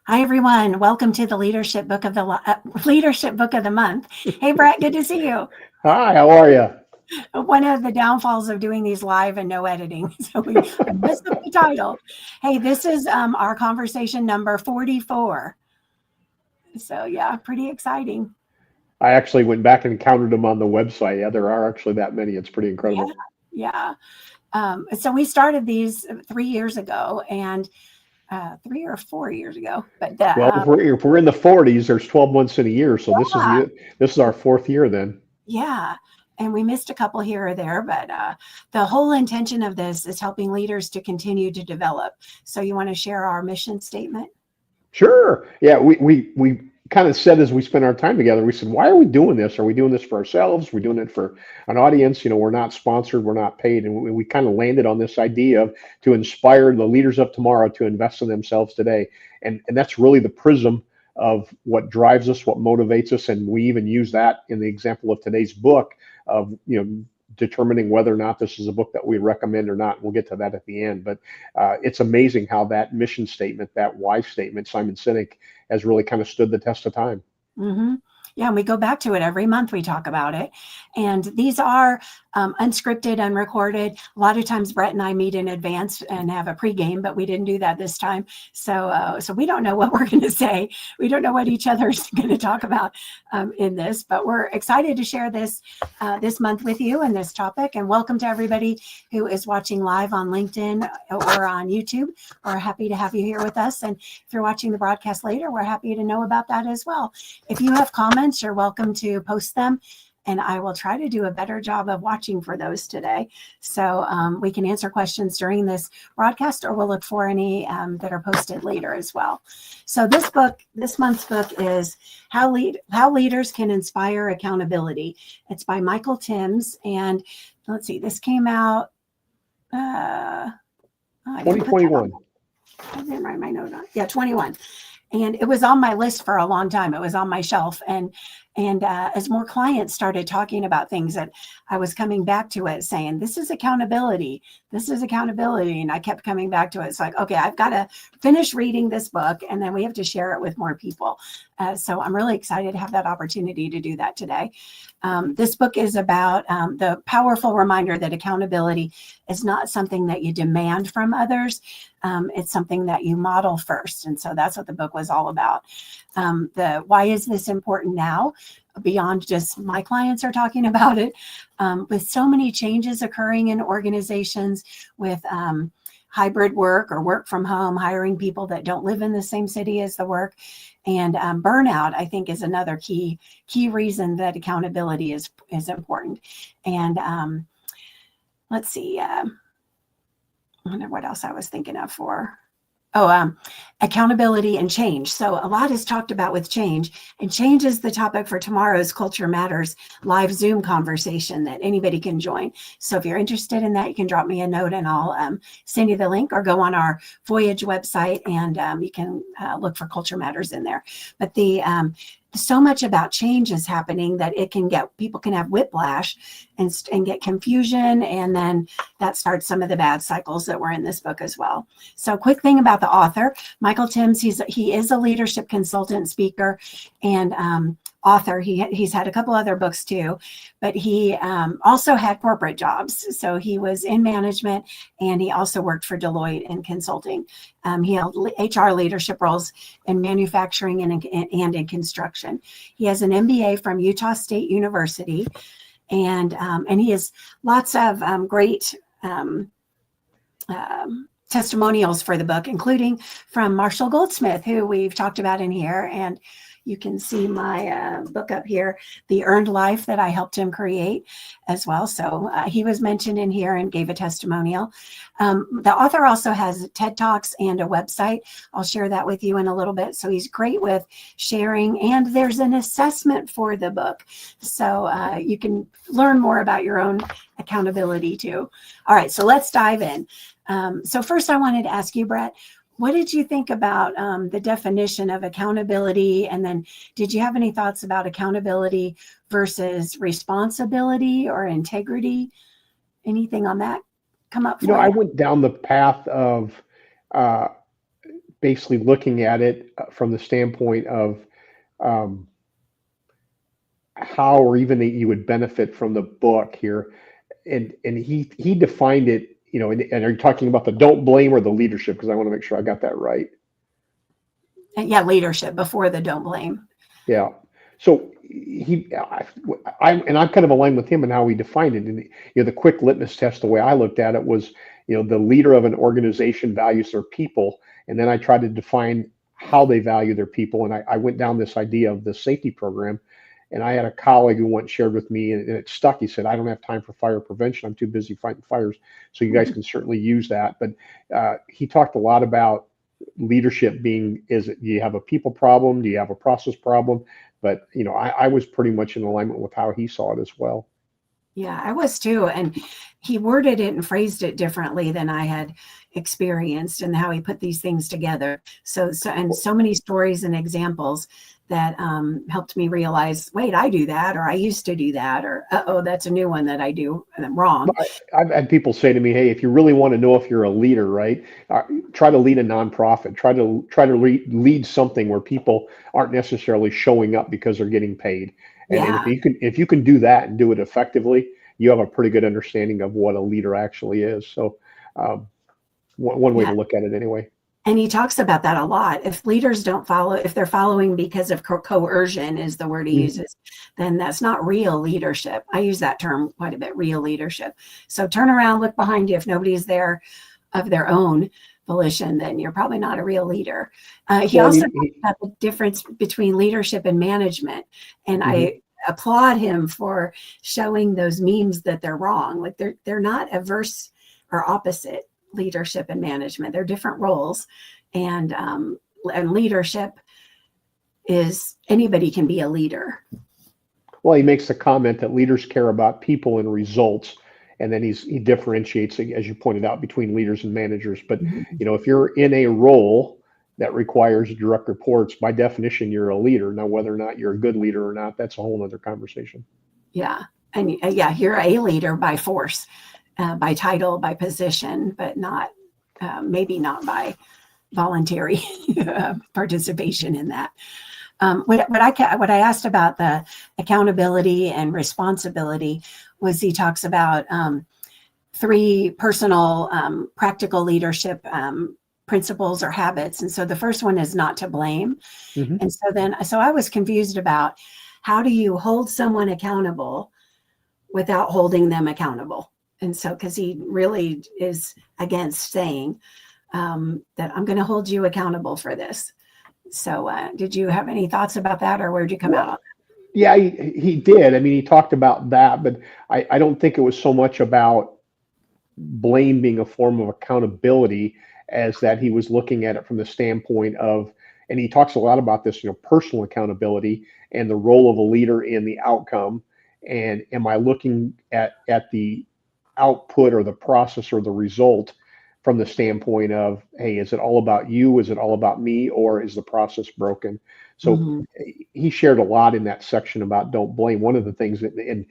Hi, everyone. Welcome to the Leadership Book of the Month. Hey, Brett, good to see you. Hi, how are you? One of the downfalls of doing these live and no editing. So I messed up the title. Hey, this is our conversation number 44. So yeah, pretty exciting. I actually went back and counted them on the website. Yeah, there are actually that many. It's pretty incredible. Yeah. So we started these 3 years ago, and 3 or 4 years ago. But Well, if we're in the 40s, there's 12 months in a year, so this is our fourth year then. Yeah. And we missed a couple here or there, but the whole intention of this is helping leaders to continue to develop. So you want to share our mission statement? Sure. Yeah, we kind of said as we spent our time together, we said, why are we doing this? Are we doing this for ourselves? We're doing it for an audience. We're not sponsored, we're not paid. And we kind of landed on this idea of to inspire the leaders of tomorrow to invest in themselves today. And that's really the prism of what drives us, what motivates us. And we even use that in the example of today's book of, determining whether or not this is a book that we recommend or not. We'll get to that at the end, but it's amazing how that mission statement, that why statement, Simon Sinek, has really kind of stood the test of time. Mm-hmm. Yeah, and we go back to it every month. We talk about it. And these are unscripted, unrecorded. A lot of times Brett and I meet in advance and have a pregame, but we didn't do that this time. So we don't know what we're going to say. We don't know what each other's going to talk about in this, but we're excited to share this this month with you and this topic. And welcome to everybody who is watching live on LinkedIn or on YouTube. We're happy to have you here with us. And if you're watching the broadcast later, we're happy to know about that as well. If you have comments, you're welcome to post them, and I will try to do a better job of watching for those today. So we can answer questions during this broadcast, or we'll look for any that are posted later as well. So this month's book is How Leaders Can Inspire Accountability. It's by Michael Timms, and let's see, this came out 2021. I didn't write my note on. Yeah, 21. And it was on my list for a long time. It was on my shelf. And as more clients started talking about things, that I was coming back to it saying, this is accountability. This is accountability. And I kept coming back to it. It's like, okay, I've got to finish reading this book, and then we have to share it with more people. So I'm really excited to have that opportunity to do that today. This book is about the powerful reminder that accountability is not something that you demand from others. It's something that you model first. And so that's what the book was all about. Why is this important now? Beyond just my clients are talking about it, with so many changes occurring in organizations, with hybrid work or work from home, hiring people that don't live in the same city as the work. And burnout, I think, is another key reason that accountability is important. And let's see, I wonder what else I was thinking of for. Accountability and change. So a lot is talked about with change, and change is the topic for tomorrow's Culture Matters live Zoom conversation that anybody can join. So if you're interested in that, you can drop me a note and I'll send you the link, or go on our Voyage website and you can look for Culture Matters in there. But so much about change is happening that people can have whiplash and get confusion, and then that starts some of the bad cycles that were in this book as well. So quick thing about the author, Michael Timms, he is a leadership consultant, speaker, and author. He's had a couple other books too, but he also had corporate jobs. So he was in management, and he also worked for Deloitte in consulting. He held HR leadership roles in manufacturing and in construction. He has an MBA from Utah State University, and he has lots of great testimonials for the book, including from Marshall Goldsmith, who we've talked about in here. And you can see my book up here, The Earned Life, that I helped him create as well. So he was mentioned in here and gave a testimonial. The author also has TED Talks and a website. I'll share that with you in a little bit. So he's great with sharing, and there's an assessment for the book. So you can learn more about your own accountability too. All right, so let's dive in. So first I wanted to ask you, Brett, what did you think about the definition of accountability? And then did you have any thoughts about accountability versus responsibility or integrity? Anything on that come up for you? I went down the path of basically looking at it from the standpoint of how or even that you would benefit from the book here. And he defined it, you know, and are you talking about the don't blame or the leadership? Because I want to make sure I got that right. Yeah, leadership before the don't blame. Yeah. So I'm kind of aligned with him in how he defined it. And you know, the quick litmus test, the way I looked at it was, you know, the leader of an organization values their people, and then I tried to define how they value their people. And I went down this idea of the safety program. And I had a colleague who once shared with me, and it stuck. He said, "I don't have time for fire prevention. I'm too busy fighting fires." So you guys can certainly use that. But he talked a lot about leadership being, is it, do you have a people problem? Do you have a process problem? But, you know, I was pretty much in alignment with how he saw it as well. Yeah, I was too. And he worded it and phrased it differently than I had experienced, and how he put these things together. So many stories and examples that helped me realize, wait, I do that, or I used to do that, or uh-oh, that's a new one that I do and I'm wrong. I've had people say to me, "Hey, if you really want to know if you're a leader, right, try to lead a nonprofit, try to lead something where people aren't necessarily showing up because they're getting paid." And if you can do that and do it effectively, you have a pretty good understanding of what a leader actually is. So one way to look at it anyway. And he talks about that a lot. If leaders don't follow, if they're following because of coercion is the word he uses, then that's not real leadership. I use that term quite a bit, real leadership. So turn around, look behind you. If nobody's there of their own volition, then you're probably not a real leader. He also talked about the difference between leadership and management. And I applaud him for showing those memes that they're wrong. Like they're not averse or opposite. Leadership and management, they're different roles, and leadership is anybody can be a leader. Well, he makes the comment that leaders care about people and results, and then he differentiates, as you pointed out, between leaders and managers. But you know, if you're in a role that requires direct reports, by definition, you're a leader. Now, whether or not you're a good leader or not, that's a whole other conversation. Yeah, and you're a leader by force. By title, by position, but not maybe not by voluntary participation in that. What I asked about the accountability and responsibility was he talks about 3 personal practical leadership principles or habits. And so the first one is not to blame. And so I was confused about, how do you hold someone accountable without holding them accountable? And so, because he really is against saying that I'm going to hold you accountable for this. So did you have any thoughts about that, or where'd you come out on that? Yeah, he did. I mean, he talked about that, but I don't think it was so much about blame being a form of accountability as that he was looking at it from the standpoint of, and he talks a lot about this, you know, personal accountability and the role of a leader in the outcome. And am I looking at the output or the process or the result from the standpoint of, hey, is it all about you? Is it all about me? Or is the process broken? So he shared a lot in that section about don't blame. One of the things that, and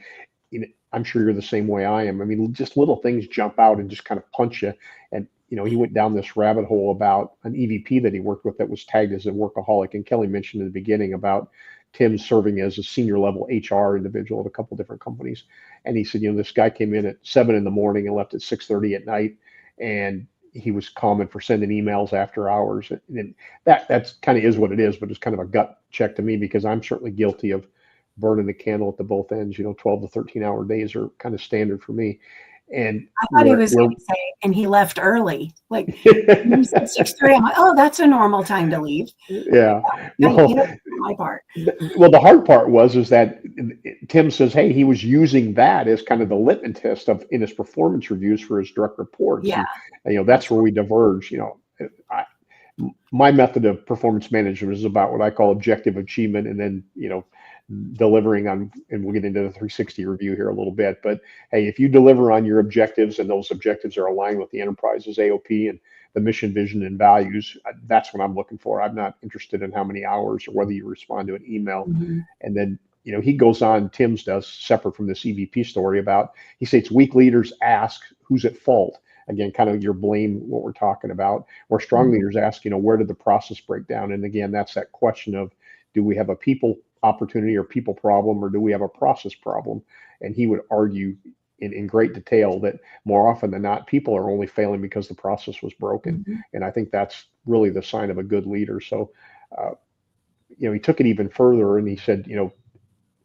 you know, I'm sure you're the same way I am. I mean, just little things jump out and just kind of punch you. And, you know, he went down this rabbit hole about an EVP that he worked with that was tagged as a workaholic. And Kelly mentioned in the beginning about Tim serving as a senior level HR individual at a couple different companies. And he said, you know, this guy came in at 7 in the morning and left at 6:30 at night. And he was common for sending emails after hours. And that's kind of is what it is, but it's kind of a gut check to me, because I'm certainly guilty of burning the candle at the both ends. You know, 12 to 13 hour days are kind of standard for me. And I thought he was going to say, and he left early. Like 6:30. I'm like, oh, that's a normal time to leave. Yeah. Well, my part. Well, the hard part is that Tim says, hey, he was using that as kind of the litmus test of in his performance reviews for his direct reports. Yeah. And, you know, that's where we diverge. You know, my method of performance management is about what I call objective achievement, and then, you know, delivering on, and we'll get into the 360 review here a little bit, but hey, if you deliver on your objectives and those objectives are aligned with the enterprise's AOP and the mission, vision, and values, that's what I'm looking for. I'm not interested in how many hours or whether you respond to an email. And then, you know, he goes on, Tim's does, separate from this EVP story, about, he states weak leaders ask who's at fault. again, kind of your blame, what we're talking about, where strong leaders ask, where did the process break down? And again, that's that question of, do we have a people opportunity or people problem, or do we have a process problem? And he would argue in great detail that more often than not, people are only failing because the process was broken. And I think that's really the sign of a good leader. So, he took it even further and he said,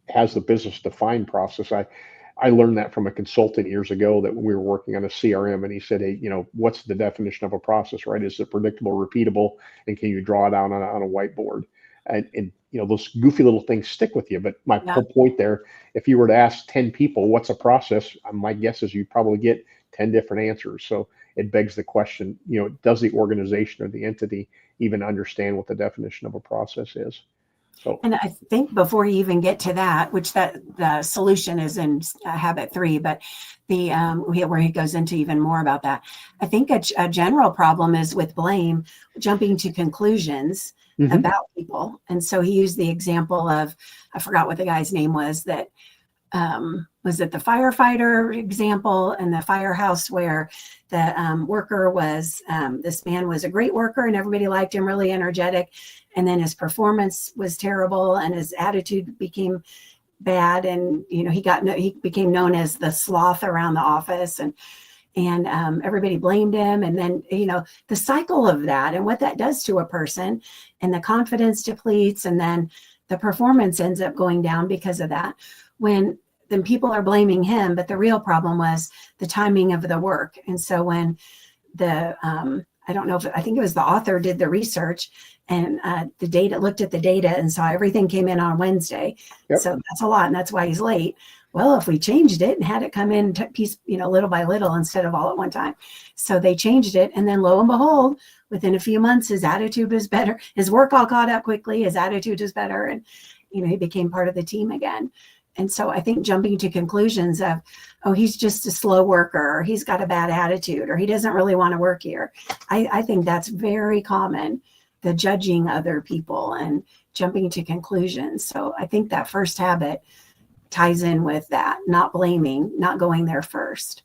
has the business defined process? I learned that from a consultant years ago that when we were working on a CRM, and he said, hey, what's the definition of a process, right? Is it predictable, repeatable, and can you draw it out on a whiteboard? And those goofy little things stick with you. But my whole point there, if you were to ask 10 people, what's a process? My guess is you'd probably get 10 different answers. So it begs the question, does the organization or the entity even understand what the definition of a process is? So, and I think before you even get to that, which the solution is in habit 3, but the where he goes into even more about that, I think a general problem is with blame, jumping to conclusions about people. And so he used the example of, I forgot what the guy's name was, that was it the firefighter example in the firehouse where the worker was, this man was a great worker and everybody liked him, really energetic. And then his performance was terrible and his attitude became bad. And, he became known as the sloth around the office, and everybody blamed him. And then, the cycle of that and what that does to a person, and the confidence depletes, and then the performance ends up going down because of that. Then people are blaming him, but the real problem was the timing of the work. And so when I think it was the author did the research, and looked at the data and saw everything came in on Wednesday. Yep. So that's a lot, and that's why he's late. Well, if we changed it and had it come in piece, little by little instead of all at one time. So they changed it, and then lo and behold, within a few months, his attitude was better. His work all caught up quickly. His attitude was better, and he became part of the team again. And so I think jumping to conclusions of, oh, he's just a slow worker, or he's got a bad attitude, or he doesn't really want to work here. I think that's very common, the judging other people and jumping to conclusions. So I think that first habit ties in with that, not blaming, not going there first.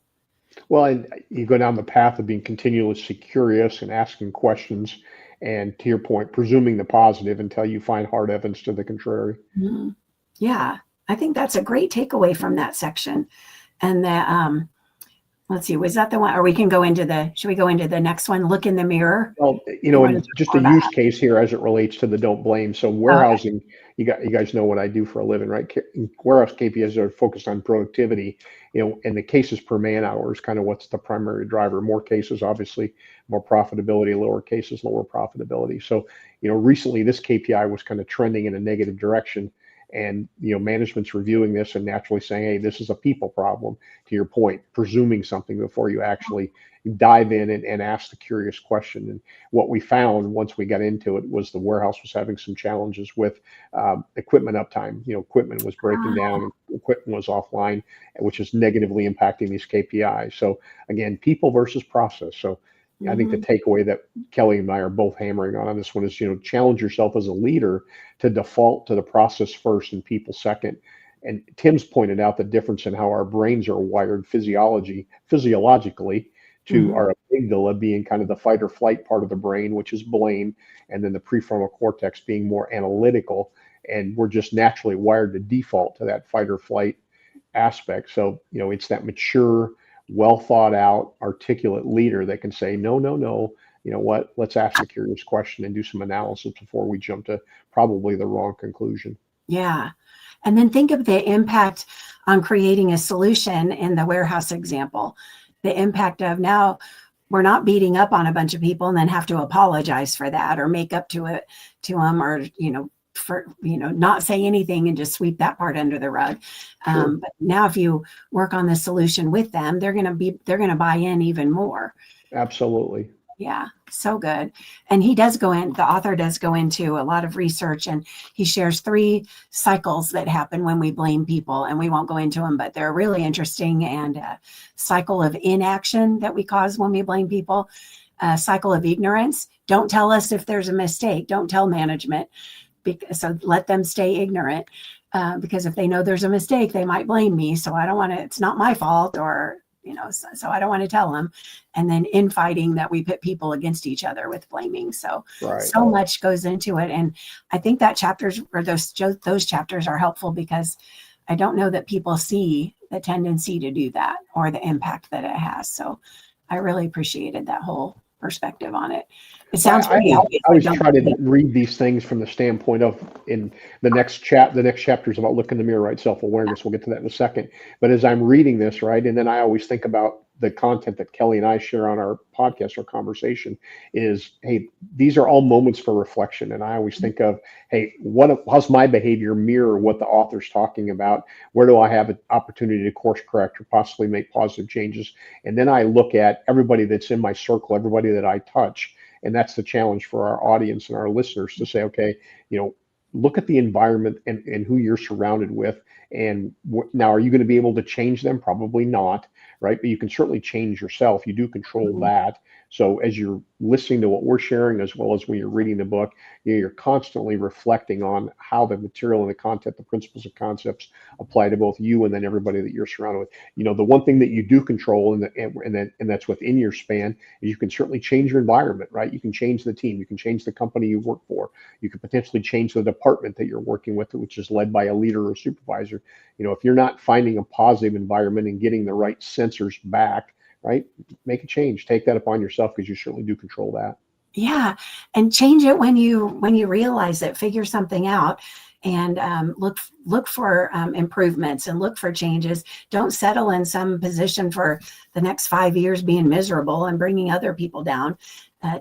Well, and you go down the path of being continuously curious and asking questions, and to your point, presuming the positive until you find hard evidence to the contrary. Yeah. I think that's a great takeaway from that section. And that, let's see, was that the one, or we can go into should we go into the next one? Look in the mirror. Well, and just a use case here as it relates to the don't blame. So warehousing, you guys know what I do for a living, right? Warehouse KPIs are focused on productivity, and the cases per man hour is kind of what's the primary driver. More cases, obviously, more profitability, lower cases, lower profitability. So, recently this KPI was kind of trending in a negative direction. And, management's reviewing this and naturally saying, hey, this is a people problem, to your point, presuming something before you actually dive in and ask the curious question. And what we found once we got into it was the warehouse was having some challenges with equipment uptime. Equipment was breaking down, equipment was offline, which is negatively impacting these KPIs. So again, people versus process. So I think the takeaway that Kelly and I are both hammering on this one is, challenge yourself as a leader to default to the process first and people second. And Tim's pointed out the difference in how our brains are wired physiologically to our amygdala being kind of the fight or flight part of the brain, which is blame, and then the prefrontal cortex being more analytical. And we're just naturally wired to default to that fight or flight aspect. So, it's that mature, well thought out, articulate leader that can say, no, let's ask a curious question and do some analysis before we jump to probably the wrong conclusion. Yeah. And then think of the impact on creating a solution in the warehouse example. The impact of now we're not beating up on a bunch of people and then have to apologize for that or make up to them, or, not say anything and just sweep that part under the rug. Sure. But now if you work on the solution with them, they're going to buy in even more. Absolutely. Yeah. So good. And the author does go into a lot of research, and he shares 3 cycles that happen when we blame people, and we won't go into them, but they're really interesting. And cycle of inaction that we cause when we blame people, cycle of ignorance. Don't tell us if there's a mistake. Don't tell management. So let them stay ignorant, because if they know there's a mistake, they might blame me. So I don't want to, it's not my fault, or so I don't want to tell them. And then infighting, that we put people against each other with blaming. So, Right. so much goes into it. And I think that those chapters are helpful, because I don't know that people see the tendency to do that or the impact that it has. So I really appreciated that whole perspective on it. It sounds pretty obvious. I always try to read these things from the standpoint of, in the next chapter is about look in the mirror, right? Self-awareness. We'll get to that in a second. But as I'm reading this, right, and then I always think about the content that Kelly and I share on our podcast or conversation is, hey, these are all moments for reflection. And I always think of, hey, how's my behavior mirror what the author's talking about? Where do I have an opportunity to course correct or possibly make positive changes? And then I look at everybody that's in my circle, everybody that I touch. And that's the challenge for our audience and our listeners to say, okay, look at the environment and who you're surrounded with. And now, are you going to be able to change them? Probably not, right? But you can certainly change yourself. You do control that. So as you're listening to what we're sharing, as well as when you're reading the book, you're constantly reflecting on how the material and the content, the principles and concepts apply to both you and then everybody that you're surrounded with. The one thing that you do control and that's within your span is you can certainly change your environment, right? You can change the team, you can change the company you work for, you could potentially change the department that you're working with, which is led by a leader or supervisor. If you're not finding a positive environment and getting the right sensors back, right, make a change. Take that upon yourself, because you certainly do control that. Yeah, and change it when you realize it. Figure something out, and look for improvements and look for changes. Don't settle in some position for the next 5 years being miserable and bringing other people down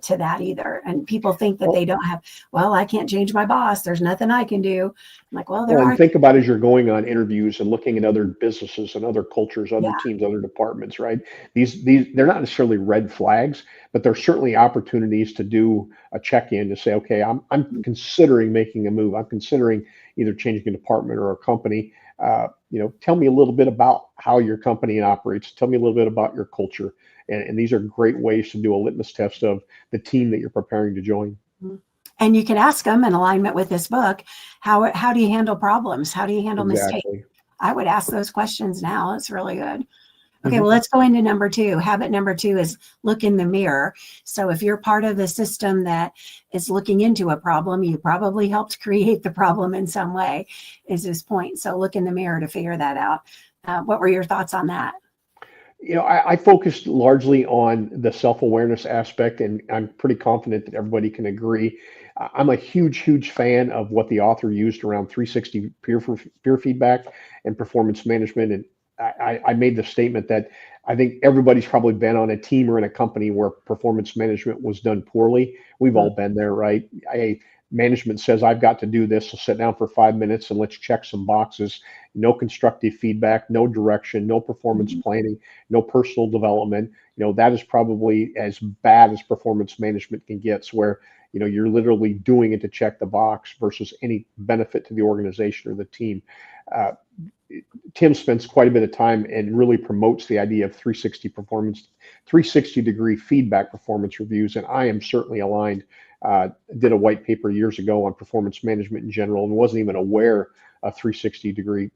to that either. And people think that they don't have, well, I can't change my boss, there's nothing I can do. I'm like, well, and think about, as you're going on interviews and looking at other businesses and other cultures, other teams, other departments, right? These they're not necessarily red flags, but they're certainly opportunities to do a check-in to say, okay, I'm considering making a move. I'm considering either changing a department or a company. Tell me a little bit about how your company operates. Tell me a little bit about your culture. And these are great ways to do a litmus test of the team that you're preparing to join. And you can ask them, in alignment with this book, how do you handle problems? How do you handle mistakes? I would ask those questions now. It's really good. Okay, well, let's go into number 2. Habit number 2 is look in the mirror. So if you're part of the system that is looking into a problem, you probably helped create the problem in some way, is this point. So look in the mirror to figure that out. What were your thoughts on that? I focused largely on the self-awareness aspect, and I'm pretty confident that everybody can agree. I'm a huge fan of what the author used around 360 peer feedback and performance management. And I made the statement that I think everybody's probably been on a team or in a company where performance management was done poorly. We've all been there, right? Management says, I've got to do this, so sit down for 5 minutes and let's check some boxes. No constructive feedback, no direction, no performance planning, no personal development. That is probably as bad as performance management can get, where you're literally doing it to check the box versus any benefit to the organization or the team. Tim spends quite a bit of time and really promotes the idea of 360-degree feedback performance reviews, and I am certainly aligned. Did a white paper years ago on performance management in general and wasn't even aware of 360-degree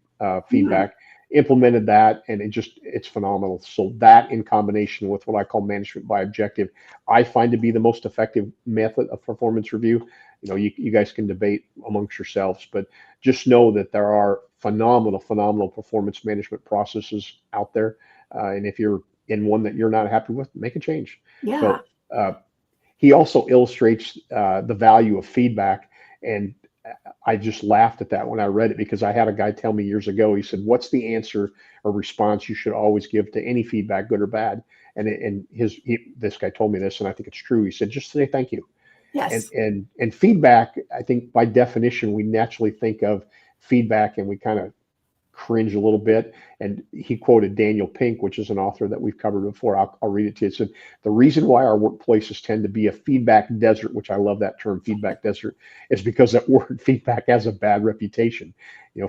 feedback. Implemented that, and it's phenomenal. So that, in combination with what I call management by objective, I find to be the most effective method of performance review. You guys can debate amongst yourselves, but just know that there are phenomenal performance management processes out there. And if you're in one that you're not happy with, make a change. Yeah. So, he also illustrates the value of feedback. And I just laughed at that when I read it, because I had a guy tell me years ago, he said, what's the answer or response you should always give to any feedback, good or bad? And this guy told me this, and I think it's true. He said, just say thank you. Yes. And feedback, I think by definition, we naturally think of feedback and we kind of cringe a little bit. And he quoted Daniel Pink, which is an author that we've covered before. I'll read it to you. It said, the reason why our workplaces tend to be a feedback desert, which I love that term, feedback desert, is because that word feedback has a bad reputation.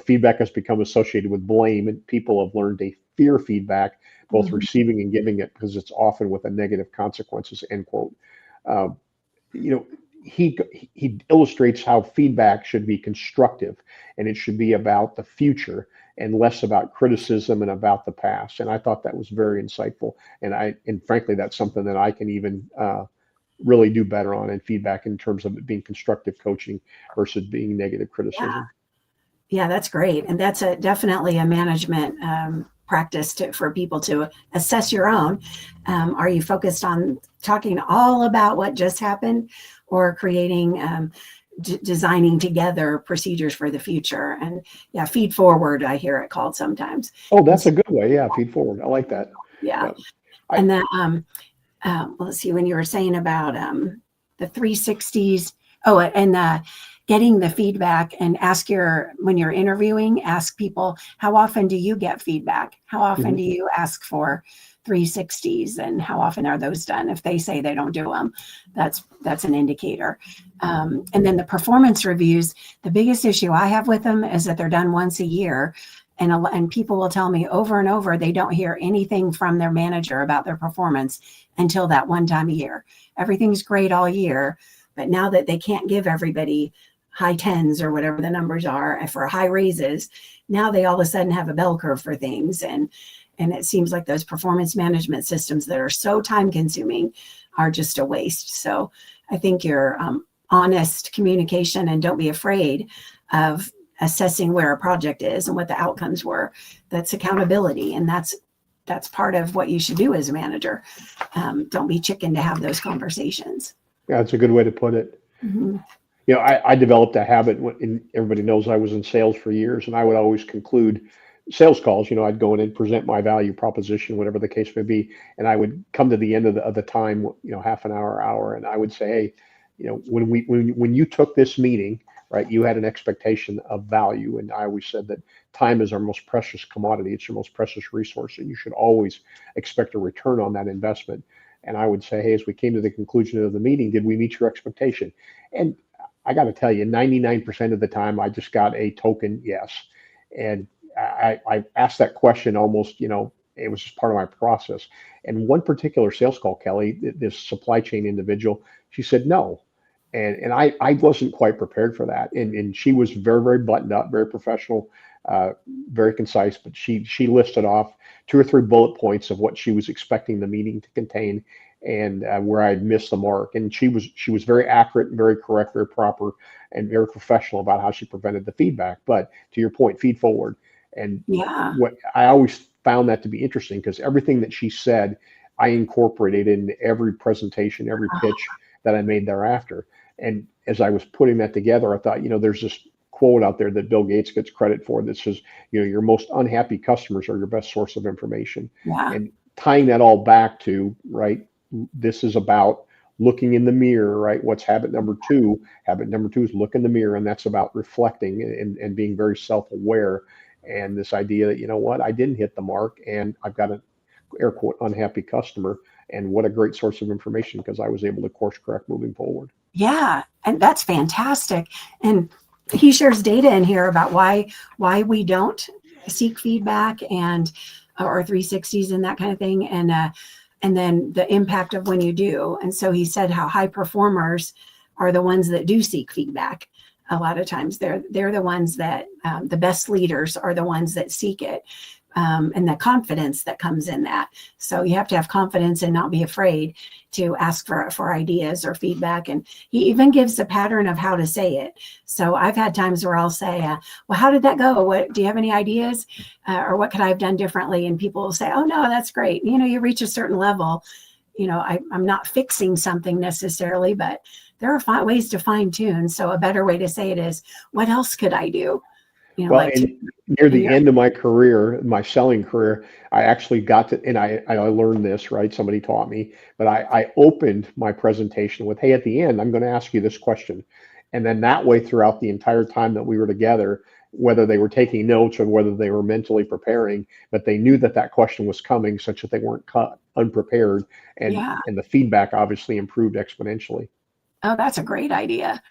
Feedback has become associated with blame, and people have learned to fear feedback, both receiving and giving it, because it's often with a negative consequences, end quote. He illustrates how feedback should be constructive, and it should be about the future. and less about criticism and about the past. And I thought that was very insightful. And frankly, that's something that I can even really do better on in feedback in terms of it being constructive coaching versus being negative criticism. Yeah, that's great. And that's definitely a management practice for people to assess your own. Are you focused on talking all about what just happened, or creating, designing together procedures for the future? And yeah, feed forward, I hear it called sometimes. Oh, that's a good way. Yeah, feed forward. I like that. Yeah. And then, let's see, when you were saying about the 360s, and getting the feedback, and when you're interviewing, ask people, how often do you get feedback? How often do you ask for 360s, and how often are those done? If they say they don't do them, that's an indicator. And then the performance reviews, the biggest issue I have with them is that they're done once a year. And people will tell me over and over, they don't hear anything from their manager about their performance until that one time a year. Everything's great all year, but now that they can't give everybody high 10s or whatever the numbers are for high raises, now they all of a sudden have a bell curve for things. And it seems like those performance management systems that are so time consuming are just a waste. So I think your honest communication, and don't be afraid of assessing where a project is and what the outcomes were. That's accountability. And that's part of what you should do as a manager. Don't be chicken to have those conversations. Yeah, that's a good way to put it. You know, I developed a habit, and everybody knows I was in sales for years, and I would always conclude sales calls. You know, I'd go in and present my value proposition, whatever the case may be, and I would come to the end of the time, you know, half an hour, and I would say, hey, you know, when you took this meeting, right, you had an expectation of value, and I always said that time is our most precious commodity. It's your most precious resource, and you should always expect a return on that investment. And I would say, hey, as we came to the conclusion of the meeting, did we meet your expectation? And I got to tell you, 99% of the time, I just got a token yes. And I asked that question almost, you know, it was just part of my process. And one particular sales call, Kelly, this supply chain individual, she said no. And I wasn't quite prepared for that. And she was very, very buttoned up, very professional, very concise, but she listed off 2 or 3 bullet points of what she was expecting the meeting to contain, and where I had missed the mark. And she was very accurate and very correct, very proper, and very professional about how she presented the feedback. But to your point, feed forward. And what I always found that to be interesting, because everything that she said, I incorporated into every presentation, every pitch that I made thereafter. And as I was putting that together, I thought, you know, there's this quote out there that Bill Gates gets credit for that says, you know, your most unhappy customers are your best source of information. And tying that all back to, right, this is about looking in the mirror, right? What's habit number 2? Habit number 2 is look in the mirror, and that's about reflecting and being very self-aware. And this idea that, you know what, I didn't hit the mark, and I've got an air quote unhappy customer, and what a great source of information, because I was able to course correct moving forward. Yeah, and that's fantastic. And he shares data in here about why we don't seek feedback and or 360s and that kind of thing, and then the impact of when you do. And so he said how high performers are the ones that do seek feedback. A lot of times they're the ones that the best leaders are the ones that seek it, and the confidence that comes in that. So you have to have confidence and not be afraid to ask for ideas or feedback. And he even gives a pattern of how to say it. So I've had times where I'll say, well, how did that go? What do you have any ideas? Or what could I have done differently? And people will say, oh, no, that's great. You know, you reach a certain level, you know, I'm not fixing something necessarily, but there are ways to fine tune. So a better way to say it is, what else could I do? You know, well, near the end of my career, my selling career, I actually got to, and I learned this, right? Somebody taught me, but I opened my presentation with, hey, at the end, I'm going to ask you this question. And then that way, throughout the entire time that we were together, whether they were taking notes or whether they were mentally preparing, but they knew that that question was coming, such that they weren't caught unprepared. And the feedback obviously improved exponentially. Oh, that's a great idea.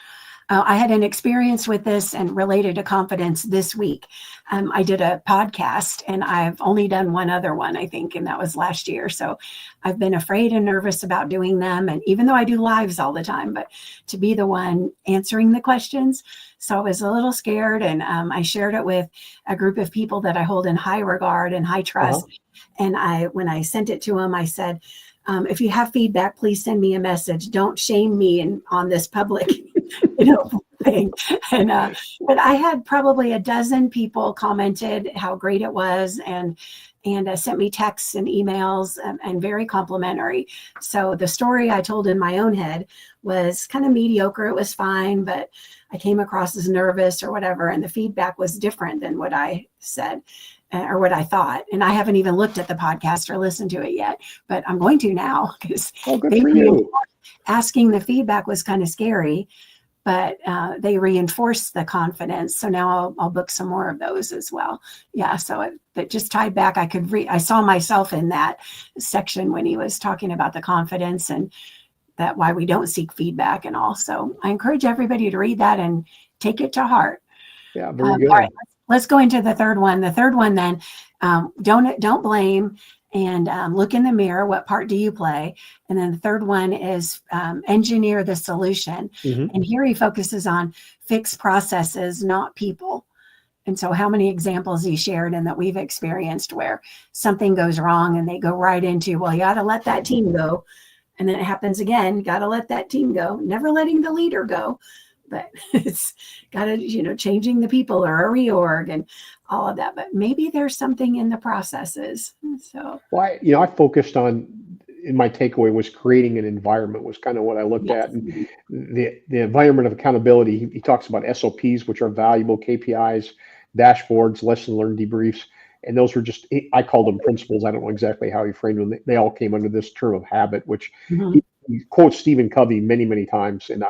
I had an experience with this and related to confidence this week. I did a podcast and I've only done one other one, I think, and that was last year. So I've been afraid and nervous about doing them. And even though I do lives all the time, but to be the one answering the questions. So I was a little scared, and I shared it with a group of people that I hold in high regard and high trust. And when I sent it to them, I said, if you have feedback, please send me a message. Don't shame me on this public, thing. And but I had probably a dozen people commented how great it was, and sent me texts and emails, and very complimentary. So the story I told in my own head was kind of mediocre. It was fine, but I came across as nervous or whatever, and the feedback was different than what I said. Or what I thought. And I haven't even looked at the podcast or listened to it yet, but I'm going to now, because asking the feedback was kind of scary, but they reinforced the confidence. So now I'll book some more of those as well. Yeah. So it just tied back. I saw myself in that section when he was talking about the confidence and that why we don't seek feedback and all. So I encourage everybody to read that and take it to heart. Yeah, very good. All right, let's go into the third one. The third one then, don't blame, and look in the mirror. What part do you play? And then the third one is engineer the solution. And here he focuses on fixed processes, not people. And so how many examples he shared and that we've experienced where something goes wrong and they go right into, well, you got to let that team go. And then it happens again, got to let that team go, never letting the leader go. But it's got to, changing the people or a reorg and all of that. But maybe there's something in the processes. So, well, I focused on, in my takeaway was creating an environment was kind of what I looked at. And the environment of accountability, he talks about SOPs, which are valuable, KPIs, dashboards, lesson learned debriefs. And those were just, I called them principles. I don't know exactly how he framed them. They all came under this term of habit, which he quotes Stephen Covey many, many times. And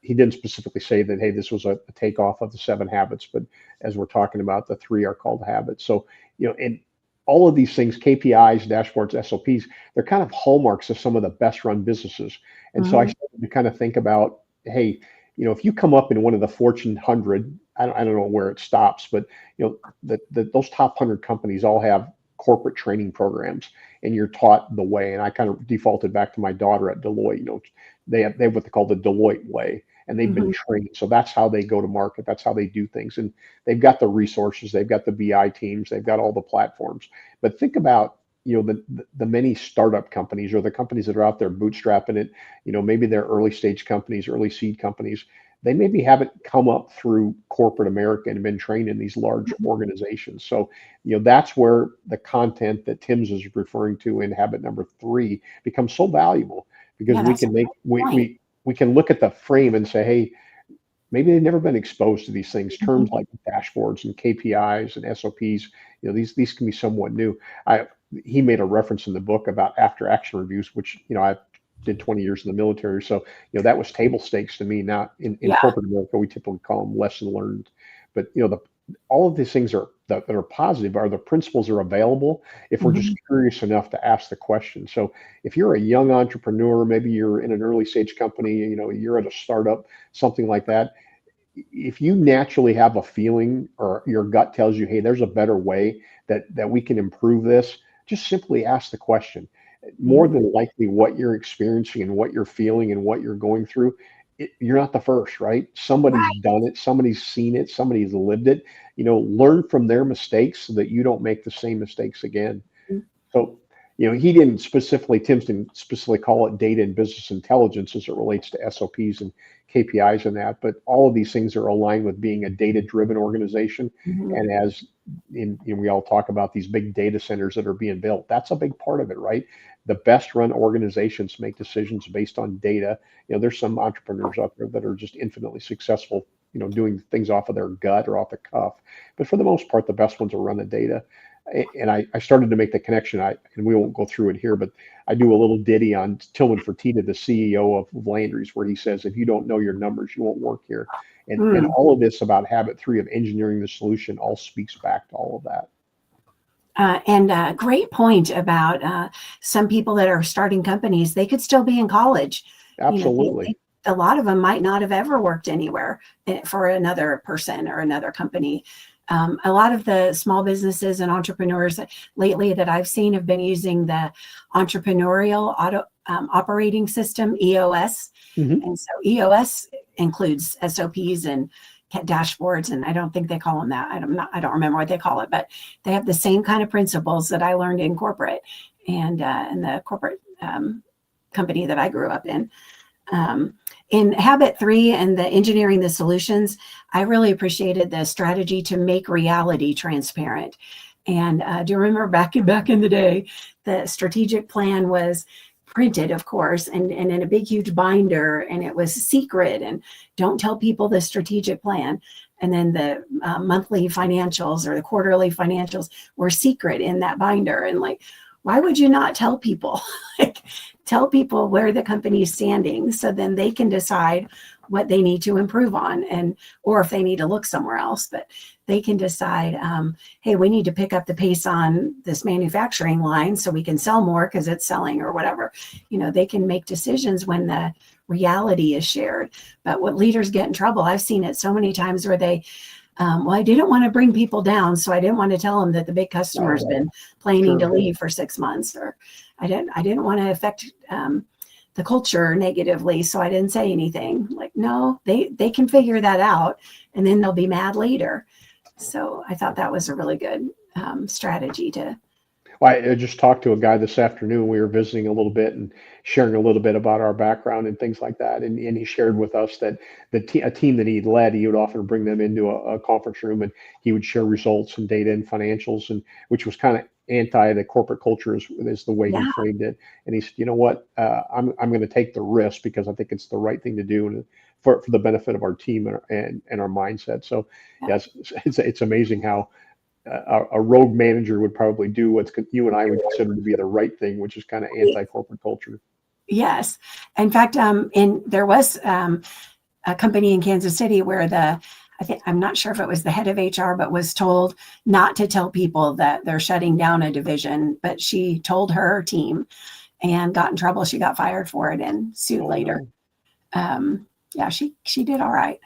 he didn't specifically say that, hey, this was a takeoff of the 7 habits, but as we're talking about, the 3 are called habits. So, and all of these things, KPIs, dashboards, SOPs, they're kind of hallmarks of some of the best run businesses. And so I started to kind of think about, hey, if you come up in one of the Fortune 100, I don't know where it stops, but those top 100 companies all have corporate training programs, and you're taught the way. And I kind of defaulted back to my daughter at Deloitte. They have what they call the Deloitte way, and they've been trained. So that's how they go to market. That's how they do things. And they've got the resources, they've got the BI teams, they've got all the platforms. But think about, the many startup companies or the companies that are out there bootstrapping it, maybe they're early stage companies, early seed companies. They maybe haven't come up through corporate America and been trained in these large organizations. So, that's where the content that Tim's is referring to in habit number 3 becomes so valuable, because we can look at the frame and say, hey, maybe they've never been exposed to these things. Terms like dashboards and KPIs and SOPs, these can be somewhat new. He made a reference in the book about after action reviews, which, I did 20 years in the military. So, that was table stakes to me. Not in corporate America, we typically call them lesson learned. But, all of these things that are positive are the principles are available if we're just curious enough to ask the question. So if you're a young entrepreneur, maybe you're in an early stage company, you're at a startup, something like that. If you naturally have a feeling or your gut tells you, hey, there's a better way that we can improve this, just simply ask the question. More than likely what you're experiencing and what you're feeling and what you're going through, you're not the first, right? Somebody's done it, somebody's seen it, somebody's lived it. Learn from their mistakes so that you don't make the same mistakes again. So, Tim didn't specifically call it data and business intelligence as it relates to SOPs and KPIs and that, but all of these things are aligned with being a data-driven organization. And as we all talk about these big data centers that are being built, that's a big part of it, right? The best run organizations make decisions based on data. There's some entrepreneurs out there that are just infinitely successful, doing things off of their gut or off the cuff. But for the most part, the best ones are running data. And I started to make the connection. And we won't go through it here, but I do a little ditty on 𝗕𝗢𝗢𝗡 Fertitta, the CEO of Landry's, where he says, if you don't know your numbers, you won't work here. And all of this about habit 3 of engineering the solution all speaks back to all of that. And a great point about some people that are starting companies, they could still be in college. Absolutely. a lot of them might not have ever worked anywhere for another person or another company. A lot of the small businesses and entrepreneurs lately that I've seen have been using the entrepreneurial operating system, EOS. And so EOS includes SOPs and dashboards, and I don't think they call them that. I don't remember what they call it, but they have the same kind of principles that I learned in corporate and in the corporate company that I grew up in. In habit 3 and the engineering the solutions, I really appreciated the strategy to make reality transparent. And do you remember back in the day, the strategic plan was printed, of course, and in a big, huge binder, and it was secret, and don't tell people the strategic plan. And then the monthly financials or the quarterly financials were secret in that binder. And like, why would you not tell people? Like, tell people where the company is standing, so then they can decide what they need to improve on, and or if they need to look somewhere else. But they can decide, hey, we need to pick up the pace on this manufacturing line so we can sell more because it's selling or whatever. You know, they can make decisions when the reality is shared. But what leaders get in trouble, I've seen it so many times where they, well, I didn't want to bring people down, so I didn't want to tell them that the big customer's been planning to leave for 6 months, or I didn't want to affect the culture negatively, so I didn't say anything. Like, no, they can figure that out, and then they'll be mad later. So I thought that was a really good strategy to. Well, I just talked to a guy this afternoon. We were visiting a little bit and sharing a little bit about our background and things like that. And he shared with us that a team that he'd led, he would often bring them into a conference room, and he would share results and data and financials, and which was kind of anti the corporate culture is the way he framed it. And he said, you know what, I'm going to take the risk because I think it's the right thing to do, and for the benefit of our team and our mindset. So yes, it's amazing how a rogue manager would probably do what you and I would consider to be the right thing, which is kind of anti-corporate culture. Yes. In fact, there was a company in Kansas City where I'm not sure if it was the head of HR, but was told not to tell people that they're shutting down a division, but she told her team and got in trouble. She got fired for it and sued later. Yeah, she did all right.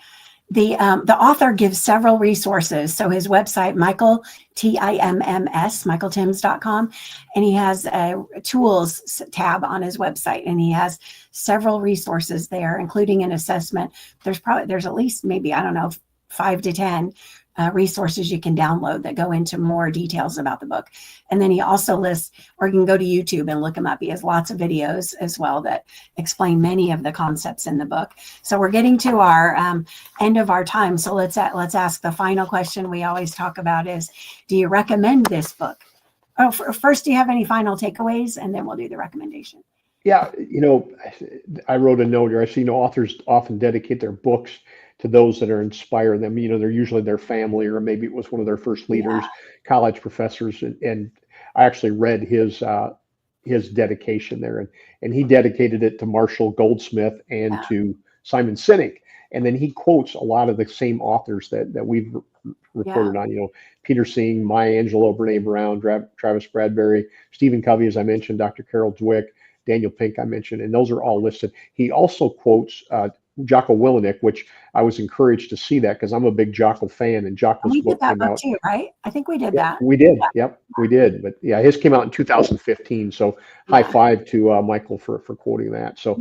The author gives several resources. So his website, Michael, TIMMS, michaeltims.com, and he has a tools tab on his website, and he has several resources there, including an assessment. There's at least maybe, I don't know, 5 to 10 resources you can download that go into more details about the book. And then he also lists, or you can go to YouTube and look him up. He has lots of videos as well that explain many of the concepts in the book. So we're getting to our end of our time. So let's ask the final question we always talk about is, do you recommend this book? Oh, first, do you have any final takeaways? And then we'll do the recommendation. Yeah, I wrote a note here. I see, authors often dedicate their books to those that are inspiring them. They're usually their family, or maybe it was one of their first leaders, college professors. And I actually read his dedication there, and he dedicated it to Marshall Goldsmith and to Simon Sinek. And then he quotes a lot of the same authors that we've reported on, Peter Singh, Maya Angelou, Brene Brown, Travis Bradberry, Stephen Covey, as I mentioned, Dr. Carol Dweck, Daniel Pink, I mentioned, and those are all listed. He also quotes 𝗔𝗂𝗎𝗪, which I was encouraged to see that because I'm a big Jocko fan, and Jocko's book came out too, right? I think we did that. We did. Yep, we did. But yeah, his came out in 2015. So high five to Michael for quoting that. So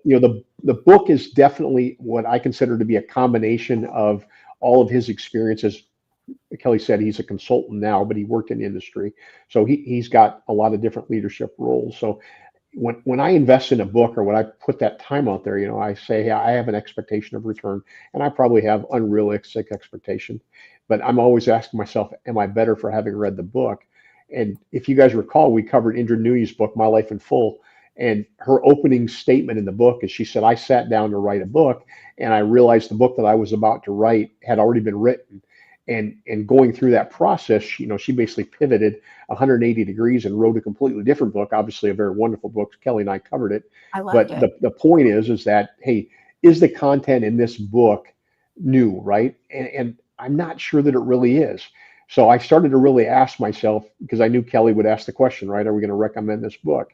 the book is definitely what I consider to be a combination of all of his experiences. Kelly said he's a consultant now, but he worked in the industry, so he's got a lot of different leadership roles. So when I invest in a book, or when I put that time out there, I say, hey, I have an expectation of return, and I probably have unrealistic expectation, but I'm always asking myself, am I better for having read the book? And if you guys recall, we covered Indra Nooyi's book, My Life in Full, and her opening statement in the book is she said, I sat down to write a book, and I realized the book that I was about to write had already been written. And going through that process, she basically pivoted 180 degrees and wrote a completely different book. Obviously, a very wonderful book. Kelly and I covered it. I loved it. The point is that, hey, is the content in this book new, right? And I'm not sure that it really is. So I started to really ask myself, because I knew Kelly would ask the question, right? Are we going to recommend this book?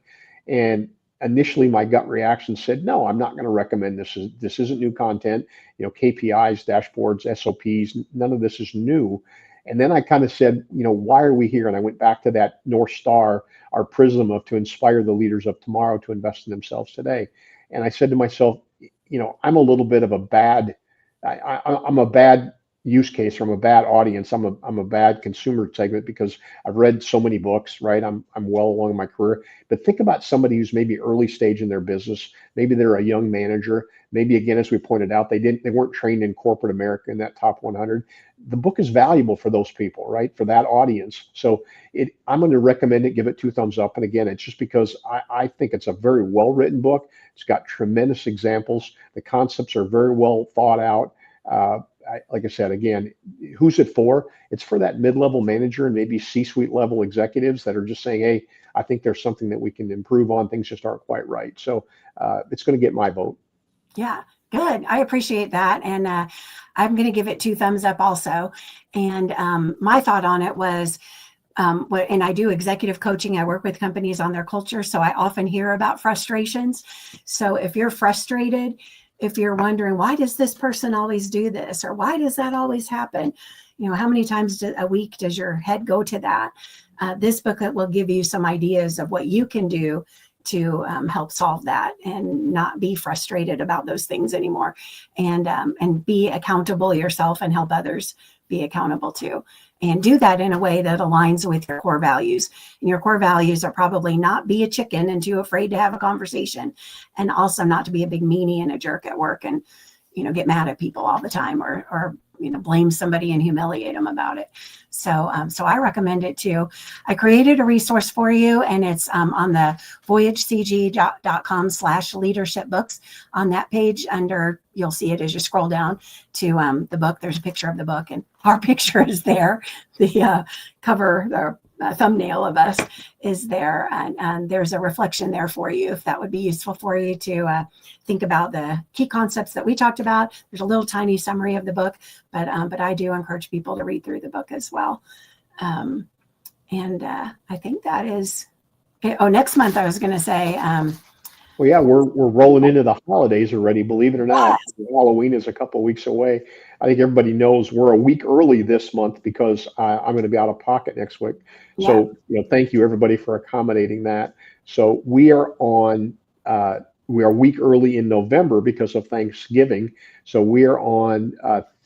And initially my gut reaction said, no, I'm not going to recommend this. This isn't new content. KPIs, dashboards, SOPs, none of this is new. And then I kind of said, why are we here? And I went back to that North Star, our prism of to inspire the leaders of tomorrow to invest in themselves today. And I said to myself, I'm a little bit of a bad, I'm a bad use case, or I'm a bad audience. I'm a bad consumer segment because I've read so many books, right? I'm well along in my career. But think about somebody who's maybe early stage in their business. Maybe they're a young manager. Maybe, again, as we pointed out, they weren't trained in corporate America in that top 100. The book is valuable for those people, right? For that audience. So I'm going to recommend it, give it 2 thumbs up. And again, it's just because I think it's a very well-written book. It's got tremendous examples. The concepts are very well thought out. Like I said, again, who's it for? It's for that mid-level manager and maybe C-suite level executives that are just saying, hey, I think there's something that we can improve on. Things just aren't quite right. So it's going to get my vote. Yeah, good. I appreciate that. And I'm going to give it 2 thumbs up also. And my thought on it was, and I do executive coaching. I work with companies on their culture. So I often hear about frustrations. So if you're frustrated, if you're wondering, why does this person always do this? Or why does that always happen? How many times a week does your head go to that? This book will give you some ideas of what you can do to help solve that and not be frustrated about those things anymore, and be accountable yourself and help others be accountable too. And do that in a way that aligns with your core values. And your core values are probably not be a chicken and too afraid to have a conversation, and also not to be a big meanie and a jerk at work and, get mad at people all the time, or blame somebody and humiliate them about it. So I recommend it too. I created a resource for you, and it's on the voyagecg.com/leadership books. On that page, you'll see it as you scroll down to the book. There's a picture of the book, and our picture is there. The cover, the thumbnail of us is there, and there's a reflection there for you if that would be useful for you to think about the key concepts that we talked about. There's a little tiny summary of the book, but I do encourage people to read through the book as well. And I think that is it. Oh, next month I was going to say. Well, yeah, we're rolling into the holidays already, believe it or not. Yes. Halloween is a couple of weeks away. I think everybody knows we're a week early this month because I'm going to be out of pocket next week. Yeah. So, thank you everybody for accommodating that. So we are a week early in November because of Thanksgiving. So we are on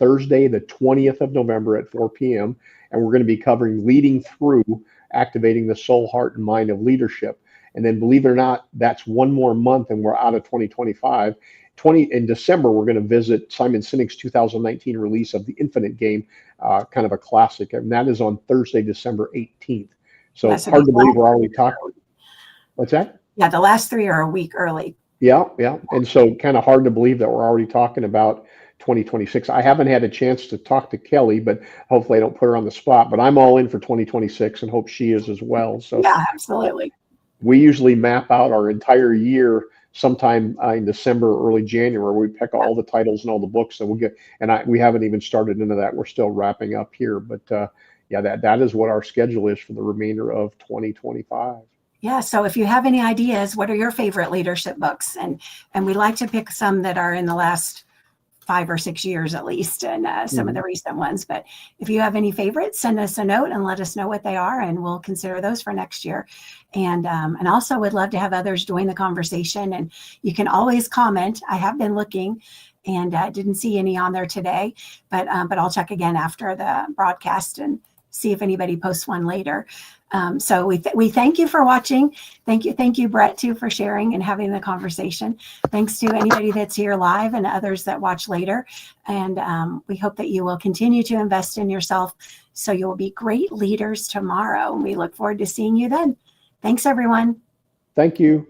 Thursday, the 20th of November at 4 p.m. And we're going to be covering leading through activating the soul, heart, and mind of leadership. And then, believe it or not, that's one more month and we're out of 2025. In December, we're going to visit Simon Sinek's 2019 release of The Infinite Game, kind of a classic. And that is on Thursday, December 18th. So it's hard to believe we're already talking. What's that? Yeah, the last 3 are a week early. Yeah. And so kind of hard to believe that we're already talking about 2026. I haven't had a chance to talk to Kelly, but hopefully I don't put her on the spot. But I'm all in for 2026 and hope she is as well. So yeah, absolutely. We usually map out our entire year sometime in December, early January. We pick all the titles and all the books that we get, and we haven't even started into that. We're still wrapping up here, but yeah, that is what our schedule is for the remainder of 2025. Yeah. So if you have any ideas, what are your favorite leadership books? And we like to pick some that are in the last 5 or 6 years at least, and some of the recent ones. But if you have any favorites, send us a note and let us know what they are, and we'll consider those for next year. And also would love to have others join the conversation. And you can always comment. I have been looking and didn't see any on there today, but I'll check again after the broadcast and see if anybody posts one later. So we thank you for watching. Thank you, Bret, too, for sharing and having the conversation. Thanks to anybody that's here live and others that watch later. And we hope that you will continue to invest in yourself so you'll be great leaders tomorrow. We look forward to seeing you then. Thanks, everyone. Thank you.